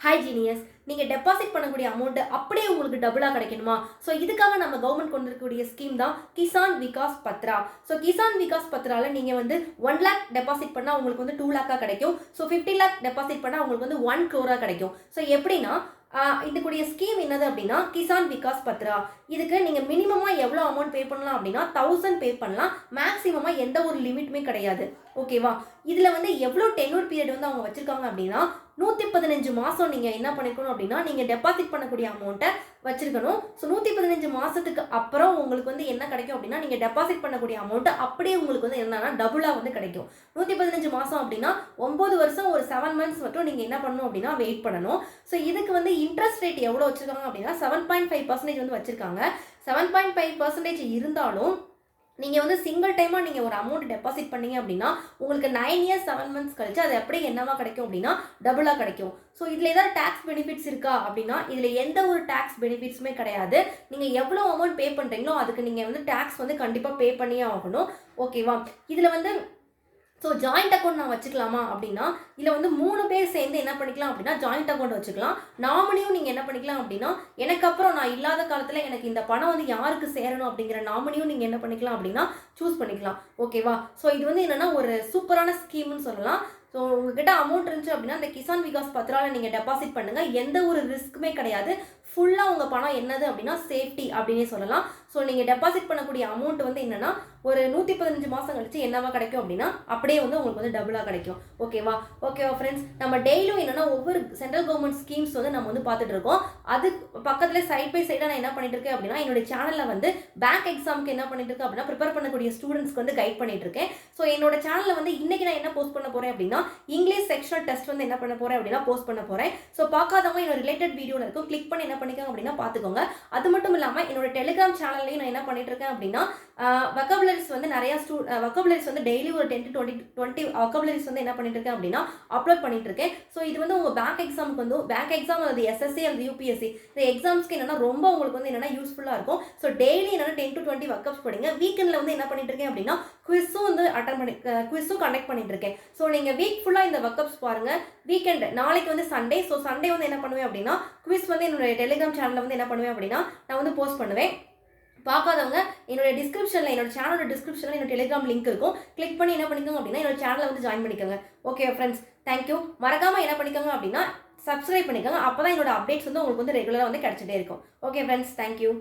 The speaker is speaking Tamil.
ஹாய் ஜீனியஸ், நீங்கள் டெபாசிட் பண்ணக்கூடிய அமௌண்ட்டு அப்படியே உங்களுக்கு டபுளாக கிடைக்கணுமா? ஸோ இதுக்காக நம்ம கவர்மெண்ட் கொண்டு இருக்கக்கூடிய ஸ்கீம் தான் கிசான் விகாஸ் பத்ரா. ஸோ கிசான் விகாஸ் பத்ராவில் நீங்கள் வந்து 1 lakh டெபாசிட் பண்ணால் உங்களுக்கு வந்து 2 lakh கிடைக்கும். ஸோ 50 lakh டெபாசிட் பண்ணால் உங்களுக்கு வந்து 1 crore கிடைக்கும். ஸோ எப்படின்னா இதுக்குரிய ஸ்கீம் என்னது அப்படின்னா கிசான் விகாஸ் பத்ரா. இதுக்கு நீங்கள் மினிமமாக எவ்வளோ அமௌண்ட் பே பண்ணலாம் அப்படின்னா 1000 பே பண்ணலாம். மேக்ஸிமமாக எந்த ஒரு லிமிட்டுமே கிடையாது. ஓகேவா? இதில் வந்து எவ்வளோ டென்யூர் பீரியட் வந்து அவங்க வச்சுருக்காங்க அப்படின்னா 115 மாதம் நீங்கள் என்ன பண்ணிக்கணும் அப்படின்னா நீங்கள் டெபாசிட் பண்ணக்கூடிய அமௌண்ட்டை வச்சிருக்கணும். ஸோ 115 மாதத்துக்கு அப்புறம் உங்களுக்கு வந்து என்ன கிடைக்கும் அப்படின்னா நீங்கள் டெபாசிட் பண்ணக்கூடிய அமௌண்ட்டு அப்படியே உங்களுக்கு வந்து என்னன்னா டபுளாக வந்து கிடைக்கும். 115 மாதம் அப்படின்னா 9 வருஷம் ஒரு 7 months மட்டும் நீங்கள் என்ன பண்ணணும் அப்படின்னா வெயிட் பண்ணணும். ஸோ இதுக்கு வந்து இன்ட்ரெஸ்ட் ரேட் எவ்வளோ வச்சுருக்காங்க அப்படின்னா 7.5% வந்து வச்சுருக்காங்க. 7.5% இருந்தாலும் நீங்கள் வந்து சிங்கிள் டைமாக நீங்கள் ஒரு அமௌண்ட் டெபாசிட் பண்ணீங்க அப்படின்னா உங்களுக்கு 9 years 7 months கழிச்சு அது அப்படியே என்னவா கிடைக்கும் அப்படின்னா டபுளாக கிடைக்கும். ஸோ இதில் ஏதாவது டேக்ஸ் பெனிஃபிட்ஸ் இருக்கா அப்படின்னா இதில் எந்த ஒரு டேக்ஸ் பெனிஃபிட்ஸுமே கிடையாது. நீங்கள் எவ்வளோ அமௌண்ட் பே பண்ணுறீங்களோ அதுக்கு நீங்கள் வந்து டேக்ஸ் வந்து கண்டிப்பாக பே பண்ணியே ஆகணும். ஓகேவா? இதில் வந்து ஜாயிண்ட் அக்கௌண்ட் நான் வச்சுக்கலாமா அப்படின்னா இதில் வந்து 3 பேர் சேர்ந்து என்ன பண்ணிக்கலாம் அப்படின்னா ஜாயிண்ட் அக்கௌண்ட் வச்சுக்கலாம். நாமினியும் நீங்கள் என்ன பண்ணிக்கலாம் அப்படின்னா எனக்கு அப்புறம் நான் இல்லாத காலத்தில் எனக்கு இந்த பணம் வந்து யாருக்கு சேரணும் அப்படிங்கிற நாமினியும் நீங்கள் என்ன பண்ணிக்கலாம் அப்படின்னா சூஸ் பண்ணிக்கலாம். ஓகேவா? ஸோ இது வந்து என்னென்னா ஒரு சூப்பரான ஸ்கீம்னு சொல்லலாம். ஸோ உங்ககிட்ட அமௌண்ட் இருந்துச்சு அப்படின்னா இந்த கிசான் விகாஸ் பத்ராவில் நீங்கள் டெபாசிட் பண்ணுங்கள். எந்த ஒரு ரிஸ்க்குமே கிடையாது. ஃபுல்லாக உங்கள் பணம் என்னது அப்படின்னா சேஃப்டி அப்படின்னே சொல்லலாம். ஸோ நீங்கள் டெபாசிட் பண்ணக்கூடிய அமௌண்ட் வந்து என்னென்னா ஒரு 115 மாதம் கழிச்சு என்னவா கிடைக்கும் அப்படின்னா அப்படியே வந்து உங்களுக்கு வந்து டபுளாக கிடைக்கும். ஓகேவா ஃப்ரெண்ட்ஸ், நம்ம டெய்லியும் என்னென்னா ஒவ்வொரு சென்ட்ரல் கவர்மெண்ட் ஸ்கீம்ஸ் வந்து நம்ம வந்து பார்த்துட்டு இருக்கோம். அது பக்கத்தில் சைட் பை சைடாக நான் என்ன பண்ணிட்டு இருக்கேன் அப்படின்னா என்னோட சேனலில் வந்து பேங்க் எக்ஸாமுக்கு என்ன பண்ணிட்டு இருக்கேன் அப்படின்னா ப்ரிப்பேர் பண்ணக்கூடிய ஸ்டூடெண்ட்ஸ்க்கு வந்து கைட் பண்ணிட்டு இருக்கேன். ஸோ என்னோட சேனலில் வந்து இன்னைக்கு நான் என்ன போஸ்ட் பண்ண போகிறேன் அப்படின்னா இங்கிலீஷ் செக்ஷனல் டெஸ்ட் வந்து என்ன பண்ண போகிறேன் அப்படின்னா போஸ்ட் பண்ண போகிறேன். ஸோ பார்க்காதவங்க என்னோட ரிலேட்டட் வீடியோவில் இருக்கும், கிளிக் பண்ணி என்ன பண்ணிக்கோங்க அப்படின்னா பார்த்துக்கோங்க. அது மட்டும் இல்லாமல் என்னோட டெலிகிராம் சேனல்லையும் நான் என்ன பண்ணிட்டு இருக்கேன் அப்படின்னா வொக்காபுலரிஸ் வந்து நிறைய வொக்காபுலரிஸ் வந்து டெய்லி ஒரு 10 to 20 வொக்காபுலரிஸ் வந்து என்ன பண்ணிட்டு இருக்கேன் அப்படின்னா அப்லோட் பண்ணிட்டு இருக்கேன். ஸோ இது வந்து உங்கள் பேங்க் எக்ஸாமுக்கு வந்து பேங்க் எக்ஸாம் அது எஸ்எஸ்சி அல்லது யூபிஎஸ்சி இந்த எக்ஸாம்ஸ்க்கு என்னன்னா ரொம்ப உங்களுக்கு வந்து என்னன்னா யூஸ்ஃபுல்லாக இருக்கும். ஸோ டெய்லி என்னன்னா 10 to 20 வொர்க்அப்ஸ் படிங்க. வீக்கெண்டில் வந்து என்ன பண்ணிட்டு இருக்கேன் அப்படின்னா குவிஸும் வந்து குவிஸும் கண்டக்ட் பண்ணிட்டு இருக்கேன். ஸோ நீங்கள் வீக் ஃபுல்லாக இந்த வொர்க்அப்ஸ் பாருங்க. வீக்கெண்ட் நாளைக்கு வந்து சண்டே. ஸோ சண்டே வந்து என்ன பண்ணுவேன் அப்படின்னா குவிஸ் வந்து என்னோட டெலிகிராம் சேனலில் வந்து என்ன பண்ணுவேன் அப்படின்னா நான் வந்து போஸ்ட் பண்ணுவேன். பார்க்காதவங்க என்னோட டிஸ்கிரிப்ஷனில் என்னோட சேனலோட டிஸ்கிரிப்ஷனில் என்னோட டெலிகிராம் லிங்க் இருக்கும், கிளிக் பண்ணி என்ன பண்ணிக்கோங்க அப்படின்னா என்னோட சேனலை வந்து ஜாயின் பண்ணிக்கோங்க. Okay friends, thank you. மறக்காமல் என்ன பண்ணிக்கோங்க அப்படின்னா சப்ஸ்கிரைப் பண்ணிக்கோங்க. அப்போ தான் என்னோட அப்டேட்ஸ் வந்து உங்களுக்கு வந்து ரெகுலராக வந்து கிடச்சிட்டே இருக்கும். Okay friends, thank you.